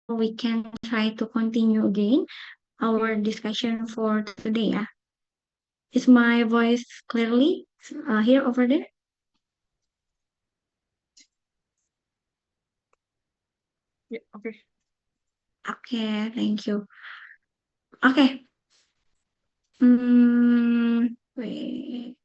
we can try to continue again our discussion for today. Yeah. Is my voice clearly here over there? Yeah, okay. Okay, thank you. Okay. Wait.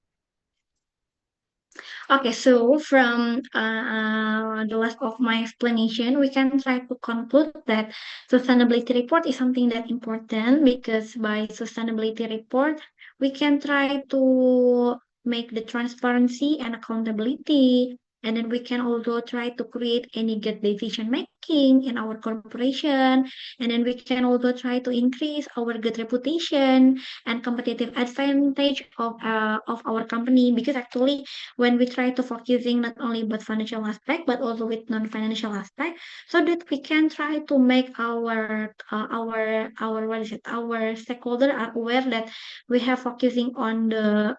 Okay, so from the last of my explanation, we can try to conclude that sustainability report is something that important because by sustainability report, we can try to make the transparency and accountability, and then we can also try to create any good decision making in our corporation, and then we can also try to increase our good reputation and competitive advantage of our company because actually when we try to focusing not only about financial aspect but also with non-financial aspect so that we can try to make our what is it our stakeholder are aware that we have focusing on the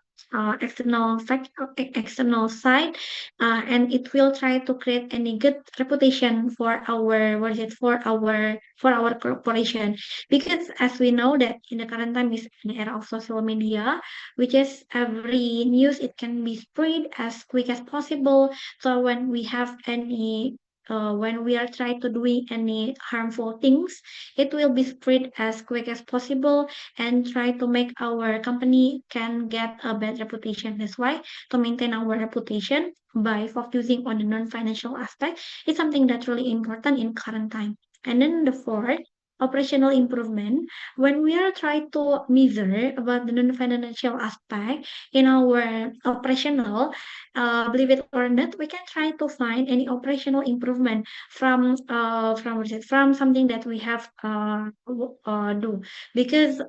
external side and it will try to create any good reputation for our what is it for our corporation because as we know that in the current time is an era of social media which is every news it can be spread as quick as possible. So when we have any when we are trying to doing any harmful things, it will be spread as quick as possible and try to make our company can get a bad reputation. That's why to maintain our reputation by focusing on the non-financial aspect is something that's really important in current time. And then the fourth, operational improvement when we are trying to measure about the non-financial aspect in our operational, believe it or not, we can try to find any operational improvement from what is it, from something that we have do because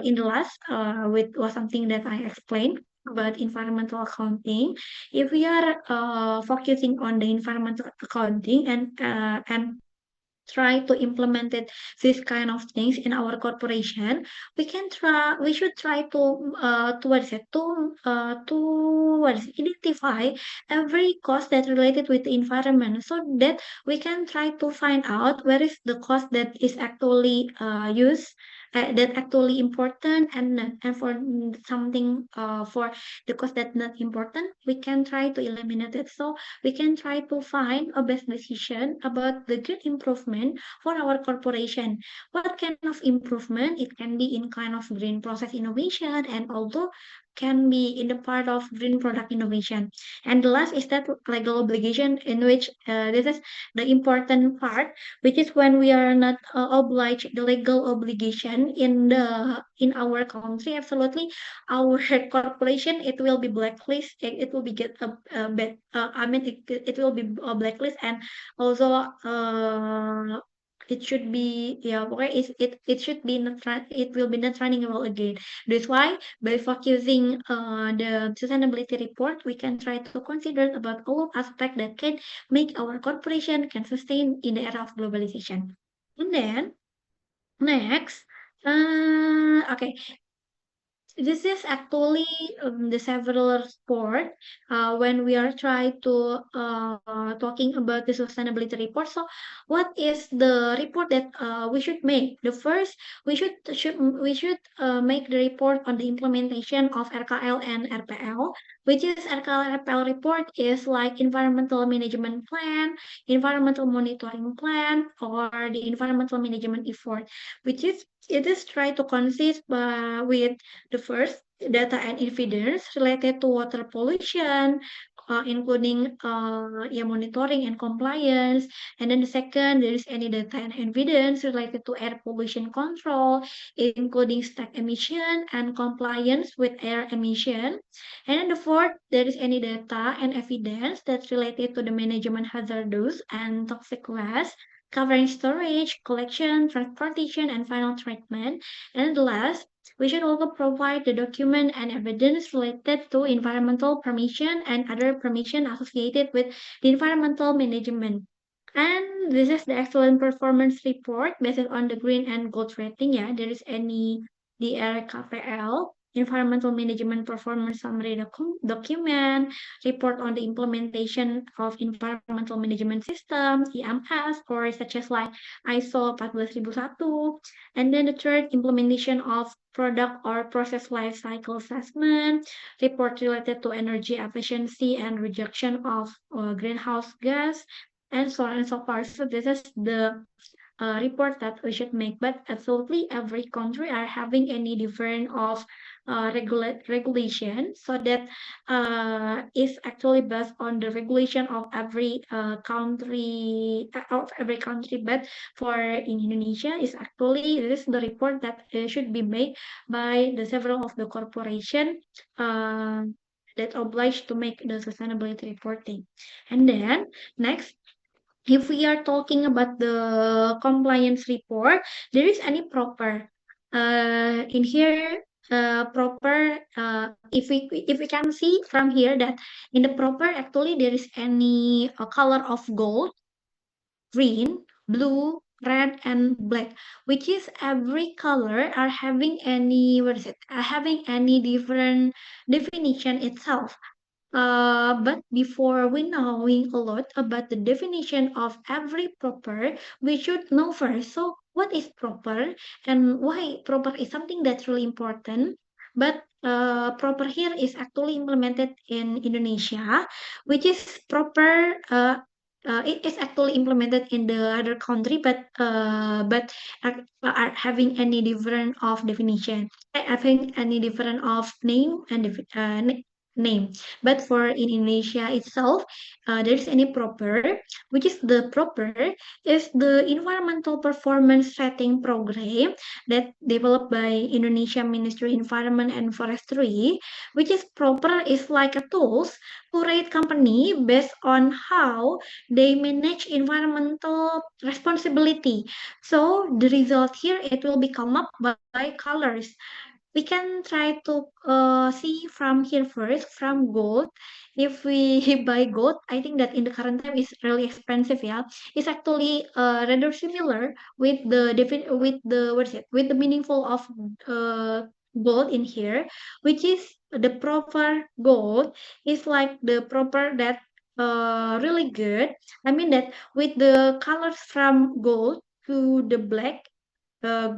in the last with was something that I explained about environmental accounting. If we are focusing on the environmental accounting and try to implement it this kind of things in our corporation we should try to what is it to what is it, identify every cost that related with the environment so that we can try to find out where is the cost that is actually used that actually important and for something for the cost that not important we can try to eliminate it so we can try to find a best decision about the good improvement for our corporation. What kind of improvement? It can be in kind of green process innovation and also can be in the part of green product innovation. And the last is that legal obligation in which this is the important part, which is when we are not obliged the legal obligation in our country. Absolutely, our corporation it will be blacklist it will be get a bad I mean it will be a blacklist and also it should be yeah okay it should be not it will be not running well again. That's why by focusing the sustainability report we can try to consider about all aspects that can make our corporation can sustain in the era of globalization. And then next okay, this is actually the several sport when we are trying to talking about the sustainability report. So, what is the report that we should make? The first, we should make the report on the implementation of RKL and RPL, which is RKL and RPL report is like environmental management plan, environmental monitoring plan, or the environmental management effort, which is it is try to consist with the first, data and evidence related to water pollution, including monitoring and compliance. And then the second, there is any data and evidence related to air pollution control, including stack emission and compliance with air emission. And then the fourth, there is any data and evidence that's related to the management hazardous and toxic waste, covering storage, collection, transportation, and final treatment. And the last, we should also provide the document and evidence related to environmental permission and other permission associated with the environmental management. And this is the excellent performance report based on the green and gold rating. Yeah, there is any DRKPL. environmental management performance summary document, report on the implementation of environmental management system, EMS, or such as like ISO 14001. And then the third, implementation of product or process life cycle assessment, report related to energy efficiency and reduction of greenhouse gas, and so on and so forth. So this is the report that we should make. But absolutely every country are having any different of regulation, so that is actually based on the regulation of every country. But for in Indonesia is actually this is the report that should be made by the several of the corporation uh, that obliged to make the sustainability reporting. And then next, if we are talking about the compliance report, there is any proper in here proper if we can see from here that in the proper actually there is any color of gold, green, blue, red, and black, which is every color are having any what is it having any different definition itself. But before we knowing a lot about the definition of every proper, we should know first. So, what is proper and why proper is something that's really important. But proper here is actually implemented in Indonesia, which is proper. It is actually implemented in the other country, but are having any different of definition, having any different of name and name. But for in Indonesia itself, there is any proper, which is the proper is the environmental performance setting program that developed by Indonesia Ministry Environment and Forestry, which is proper is like a tools to rate company based on how they manage environmental responsibility. So the result here it will be come up by colors. We can try to see from here first from gold. If we buy gold, I think that in the current time is really expensive. Yeah, it's actually rather similar with the with the what is it with the meaningful of gold in here, which is the proper gold is like the proper that really good. I mean that with the colors from gold to the black,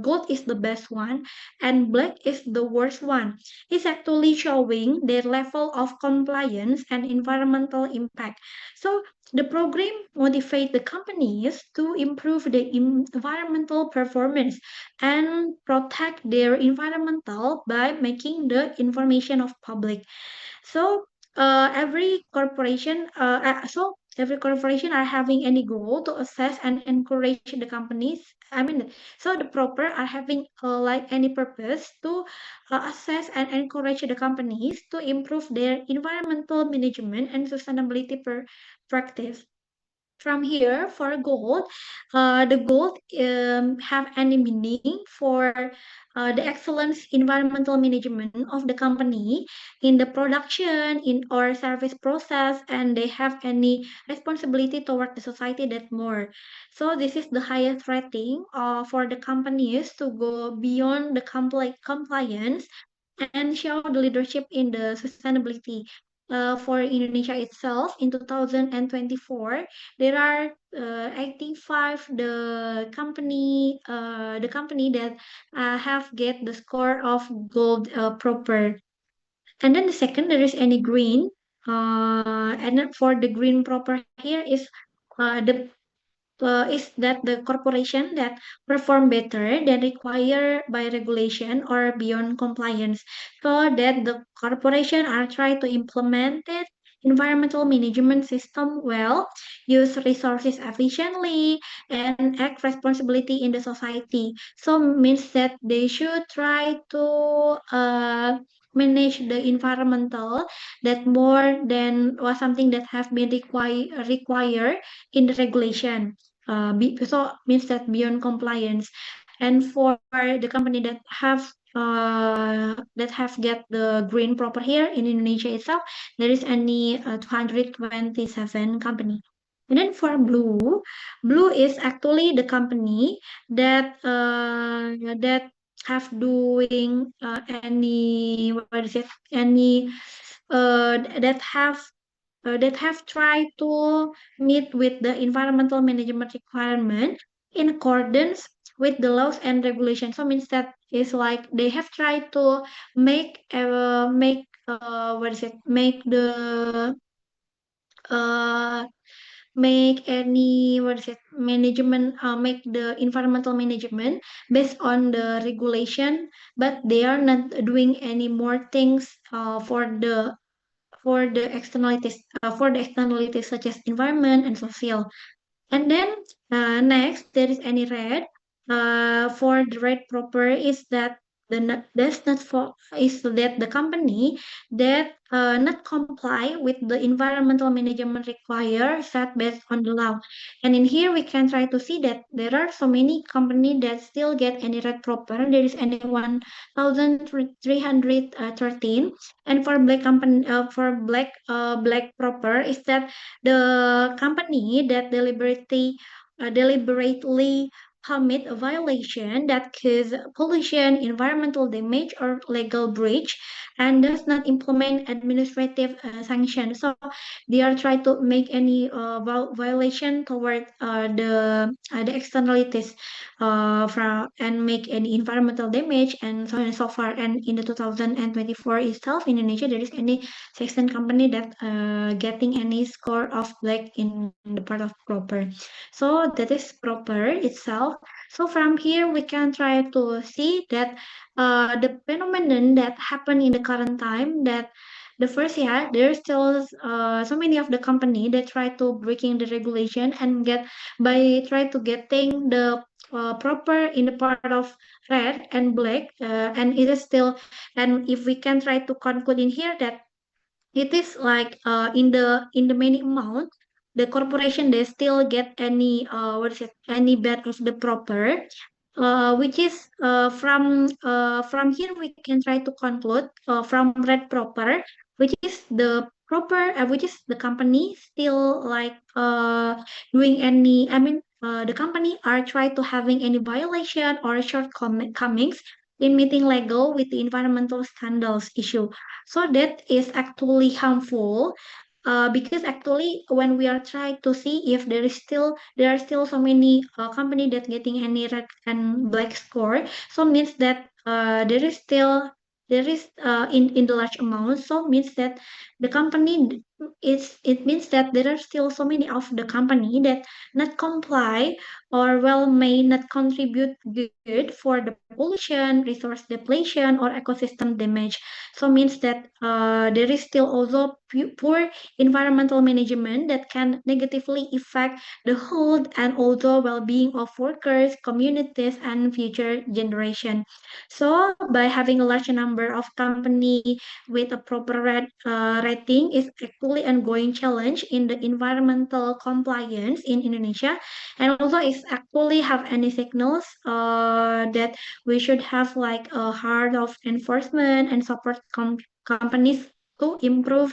gold is the best one and black is the worst one. It's actually showing their level of compliance and environmental impact. So the program motivate the companies to improve the environmental performance and protect their environmental by making the information of public. So every corporation are having any goal to assess and encourage the companies. I mean, so the proper are having like any purpose to assess and encourage the companies to improve their environmental management and sustainability practice. From here for gold, the gold have any meaning for the excellence environmental management of the company in the production in or service process, and they have any responsibility toward the society that more. So this is the highest rating for the companies to go beyond the compliance and show the leadership in the sustainability. For Indonesia itself, in 2024, there are 85 the company that have get the score of gold proper. And then the second, there is any green. And then for the green proper here is that the corporation that perform better than required by regulation or beyond compliance, so that the corporation are trying to implement it environmental management system well, use resources efficiently, and act responsibility in the society. So means that they should try to manage the environmental that more than was something that have been required in the regulation. So means that beyond compliance. And for the company that have get the green proper here in Indonesia itself, there is only 227 company. And then for blue is actually the company that have doing any what is it any that have tried to meet with the environmental management requirement in accordance with the laws and regulations. So means that is like they have tried to make what is it uh make any what is it management make the environmental management based on the regulation, but they are not doing any more things for the externalities such as environment and social. And then next, there is any red. For the red proper is that that's not for is that the company that not comply with the environmental management require set based on the law. And in here we can try to see that there are so many company that still get any red proper. There is any 1,313, and for black company black proper is that the company that deliberately commit a violation that cause pollution, environmental damage, or legal breach, and does not implement administrative sanctions. So they are trying to make any violation toward the externalities from and make any environmental damage and so on and so far. And in the 2024 itself, in Indonesia, there is any 16 company that getting any score of black in the part of proper. So that is proper itself. So from here we can try to see that the phenomenon that happen in the current time that the first year there's still so many of the company that try to breaking the regulation and get by try to getting the proper in the part of red and black, and it is still, and if we can try to conclude in here that it is like in the many amount the corporation they still get any what is it any bad of the proper, which is from here we can try to conclude from red proper, which is the proper which is the company still like doing any I mean the company are try to having any violation or shortcomings in meeting legal with the environmental scandals issue. So that is actually harmful, because actually when we are trying to see if there are still so many company that getting any red and black score, so means that there is in the large amount, so means that the company it means that there are still so many of the company that not comply or well may not contribute good for the pollution, resource depletion, or ecosystem damage. So means that there is still also poor environmental management that can negatively affect the health and also well-being of workers, communities, and future generation. So by having a large number of company with a proper rating is actually ongoing challenge in the environmental compliance in Indonesia, and also is actually have any signals that we should have like a heart of enforcement and support companies to improve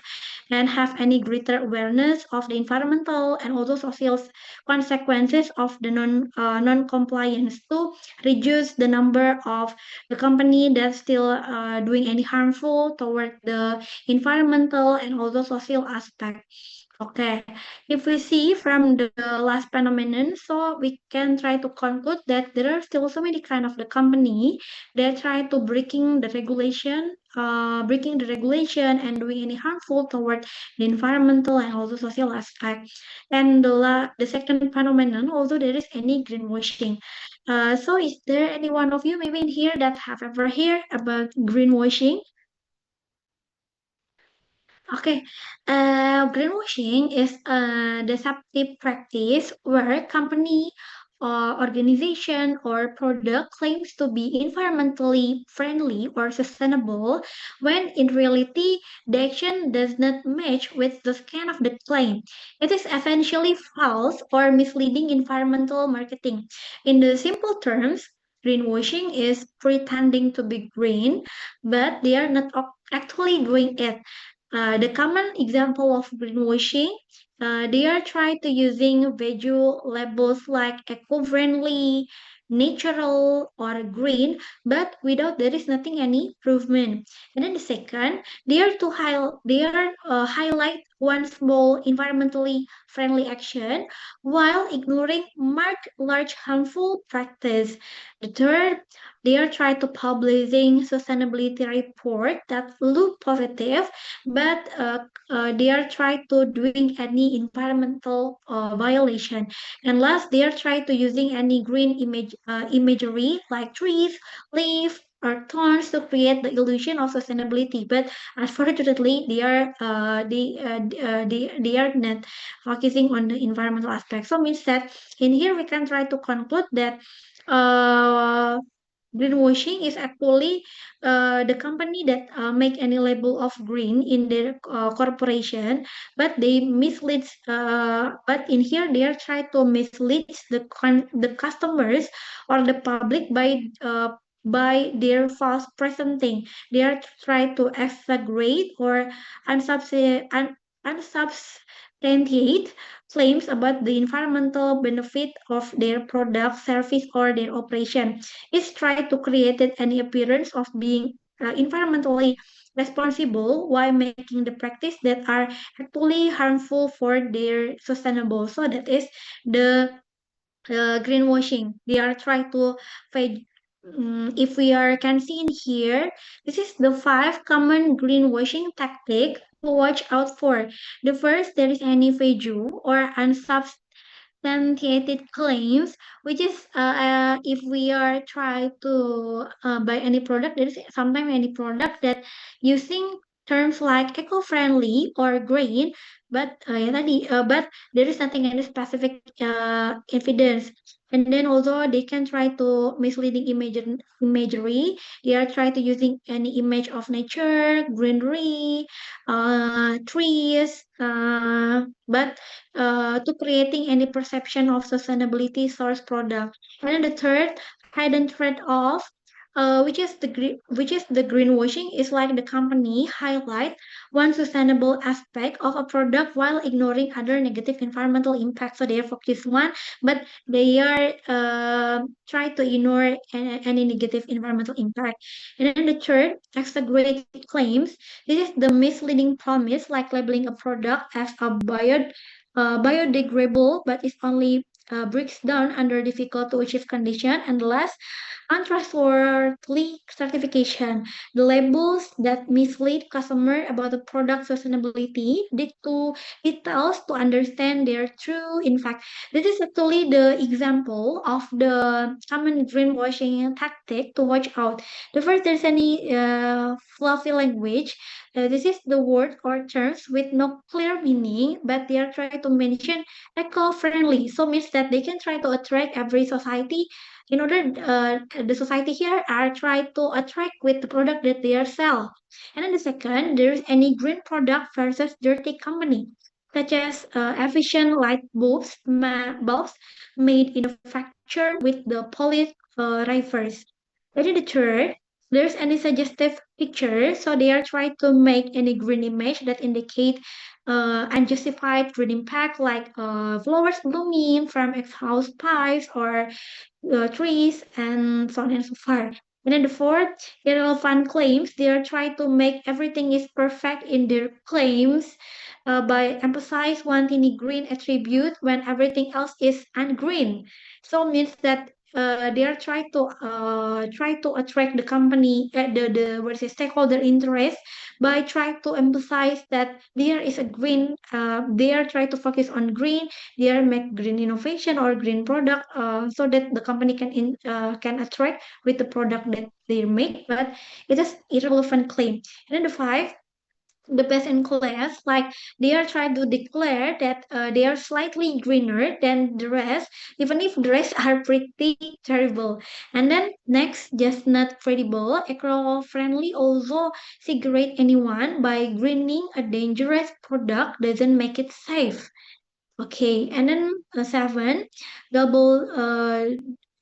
and have any greater awareness of the environmental and also social consequences of the non-compliance to reduce the number of the company that's still doing any harmful toward the environmental and also social aspect. Okay, if we see from the last phenomenon, so we can try to conclude that there are still so many kind of the company that try to breaking the regulation and doing any harmful toward the environmental and also social aspect. And the second phenomenon, also there is any greenwashing. So is there any one of you maybe in here that have ever heard about greenwashing? Okay, greenwashing is a deceptive practice where company or organization or product claims to be environmentally friendly or sustainable when in reality the action does not match with the scan of the claim. It is essentially false or misleading environmental marketing. In the simple terms, greenwashing is pretending to be green, but they are not actually doing it. The common example of greenwashing, they are trying to using visual labels like eco-friendly, natural or green, but without there is nothing any improvement. And then the second, they are highlight one small environmentally friendly action while ignoring marked large harmful practice. The third, they are trying to publishing sustainability report that look positive, but they are trying to doing any environmental violation. And last, they are trying to using any green imagery like trees, leaves, or thorns to create the illusion of sustainability. But unfortunately, they are not focusing on the environmental aspect. So means that in here we can try to conclude that uh, greenwashing is actually the company that make any label of green in their corporation, but they mislead. But in here they are trying to mislead the customers or the public by their false presenting. They are trying to exaggerate or unsubstantiate claims about the environmental benefit of their product, service, or their operation. Is try to create an appearance of being environmentally responsible while making the practice that are actually harmful for their sustainable. So that is the greenwashing. They are trying to fade. If we are can see in here, this is the five common greenwashing tactic to watch out for. The first, there is any fake or unsubstantiated claims, which is if we are try to buy any product, there is sometimes any product that using terms like eco-friendly or green, but but there is nothing any specific evidence. And then also they can try to misleading imagery. They are trying to using any image of nature, greenery, trees, but to creating any perception of sustainability source product. And then the third hidden trade-off, which is the greenwashing, is like the company highlight one sustainable aspect of a product while ignoring other negative environmental impacts. So they are focused one, but they are try to ignore any negative environmental impact. And then the third, exaggerated claims. This is the misleading promise, like labeling a product as a biodegradable, but it only breaks down under difficult to achieve condition. And last, untrustworthy certification. The labels that mislead customer about the product sustainability lead to details to understand their true. In fact, this is actually the example of the common greenwashing tactic to watch out. The first, there's any fluffy language. This is the word or terms with no clear meaning, but they are trying to mention eco-friendly. So means that they can try to attract every society in order the society here are trying to attract with the product that they are sell. And then the second, there is any green product versus dirty company, such as efficient light bulbs made in a factory with the polished reverse. And then the third, there's any suggestive picture, so they are trying to make any green image that indicate unjustified green impact, like flowers blooming from exhaust pipes or trees and so on and so forth. And then the fourth, irrelevant claims. They are trying to make everything is perfect in their claims by emphasize one tiny green attribute when everything else is ungreen. So means that they are try to attract the company the what is it, stakeholder interest by trying to emphasize that there is a green. They are trying to focus on green, they are make green innovation or green product so that the company can attract with the product that they make, but it is irrelevant claim. And then the five, the best in class, like they are trying to declare that they are slightly greener than the rest, even if the rest are pretty terrible. And then next, just not credible, eco-friendly also cigarette anyone by greening a dangerous product doesn't make it safe. Okay, and then seven, double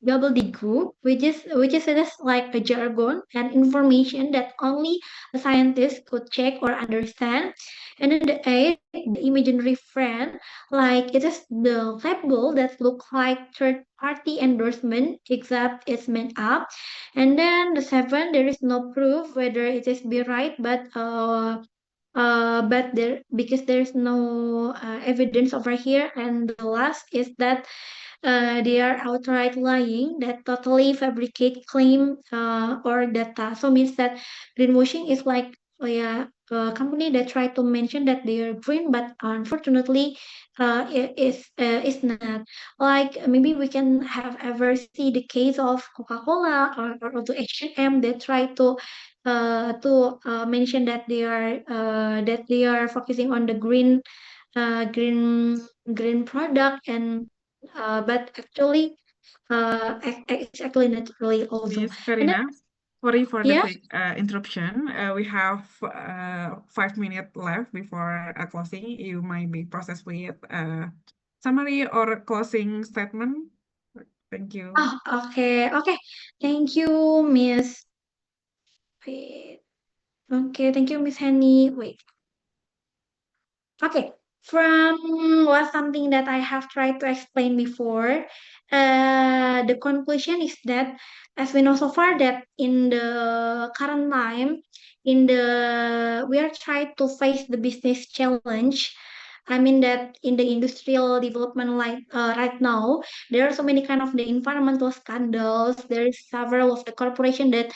gobbledygook, which is just like a jargon and information that only a scientist could check or understand. And then the eight, the imaginary friend, like it is the label that look like third party endorsement, except it's made up. And then the seven, there is no proof whether it is be right, but there because there's no evidence over here. And the last is that they are outright lying, that totally fabricate claim or data. So means that greenwashing is like, oh yeah, a company that try to mention that they are green, but unfortunately, it is not. Like maybe we can have ever see the case of Coca-Cola or also H&M that try to mention that they are focusing on the uh, green green product, and but actually it's actually not really also. Miss And then Karina, sorry for the yeah. quick interruption. We have 5 minutes left before closing. You might be processed with summary or closing statement. Thank you. Oh, okay. Thank you, Miss. Wait. Okay, thank you, Miss Henny. Wait. Okay, from what something that I have tried to explain before, the conclusion is that, as we know so far, that in the current time, we are trying to face the business challenge. I mean that in the industrial development, like right now, there are so many kind of the environmental scandals. There is several of the corporation that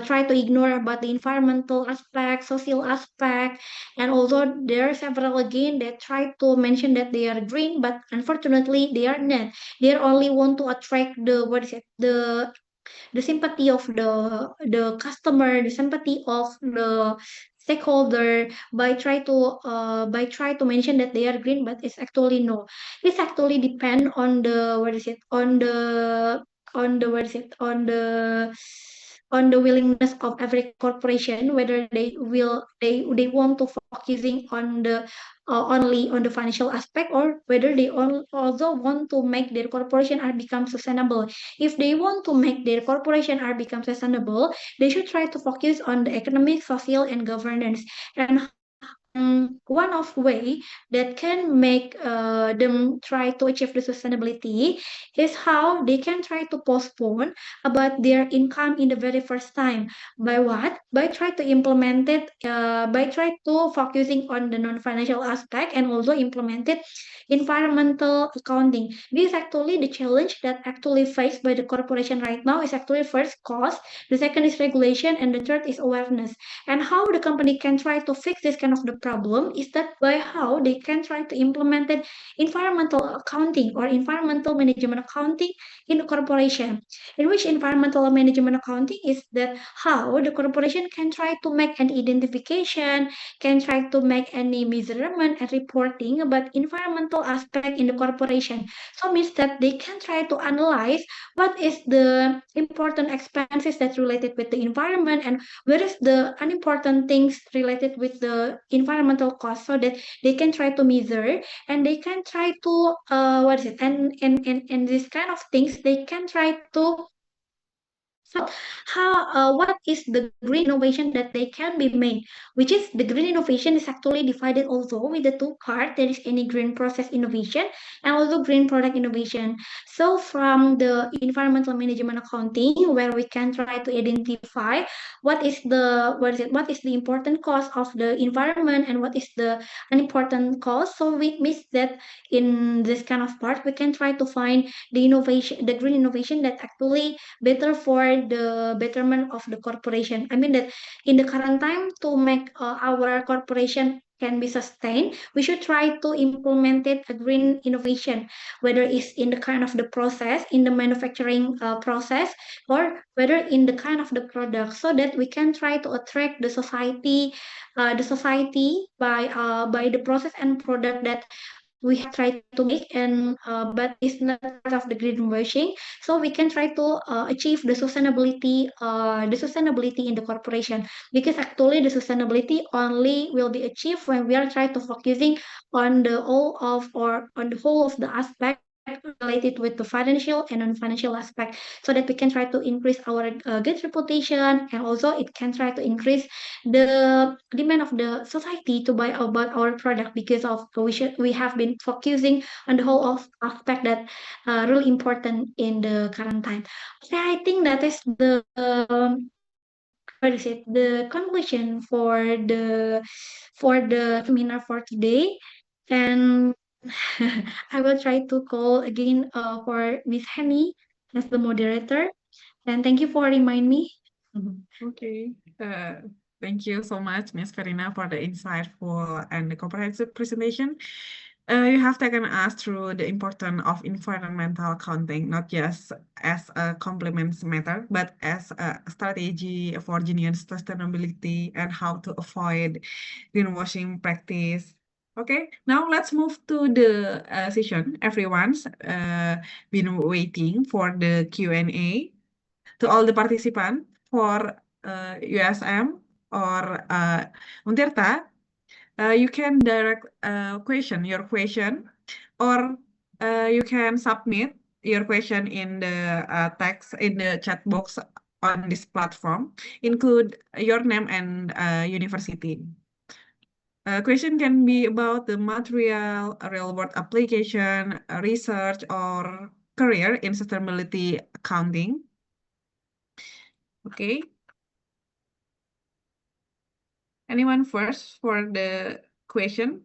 try to ignore about the environmental aspect, social aspect, and although there are several again that try to mention that they are green, but unfortunately they are not. They only want to attract the, what is it, the sympathy of the customer, the sympathy of the stakeholder by try to mention that they are green, but it's actually no. It's actually depend on the, what is it, on the, what is it, on the willingness of every corporation, whether they want to focusing on the only on the financial aspect, or whether they also want to make their corporation are become sustainable. If they want to make their corporation are become sustainable, they should try to focus on the economic, social, and governance. And one of way that can make them try to achieve the sustainability is how they can try to postpone about their income in the very first time. By what? By try to implement it, by try to focusing on the non-financial aspect, and also implemented environmental accounting. This is actually the challenge that actually faced by the corporation right now. Is actually first cost, the second is regulation, and the third is awareness. And how the company can try to fix this kind of the problem is that by how they can try to implement it environmental accounting or environmental management accounting in the corporation. In which environmental management accounting is that how the corporation can try to make an identification, can try to make any measurement and reporting about environmental aspect in the corporation. So means that they can try to analyze what is the important expenses that related with the environment, and whereas the unimportant things related with the environmental cost, so that they can try to measure, and they can try to what is it, and this kind of things they can try to how what is the green innovation that they can be made, which is the green innovation is actually divided also with the two part. There is any green process innovation and also green product innovation. So from the environmental management accounting, where we can try to identify what is the important cost of the environment and what is the unimportant cost. So we miss that in this kind of part we can try to find the green innovation that actually better for the betterment of the corporation. I mean that in the current time, to make our corporation can be sustained, we should try to implement it a green innovation, whether it's in the kind of the process, in the manufacturing process, or whether in the kind of the product, so that we can try to attract the society by the process and product that we have tried to make, and but it's not part of the greenwashing. So we can try to achieve the sustainability in the corporation, because actually the sustainability only will be achieved when we are trying to focusing on the whole of the aspect related with the financial and non-financial aspect, so that we can try to increase our good reputation, and also it can try to increase the demand of the society to buy about our product, because of we have been focusing on the whole of aspect that really important in the current time. Okay, I think that is the what is it, the conclusion for the seminar for today. And I will try to call again for Miss Henny as the moderator. And thank you for reminding me. Okay. Thank you so much, Ms. Karina, for the insightful and the comprehensive presentation. You have taken us through the importance of environmental accounting, not just as a complements matter, but as a strategy for genuine sustainability and how to avoid greenwashing practice. Okay, now let's move to the session. Everyone's been waiting for the Q&A. To all the participants for USM or Untirta, you can direct your question, or you can submit your question in the text in the chat box on this platform. Include your name and university. Question can be about the material, real-world application, research, or career in sustainability accounting. Okay. Anyone first for the question?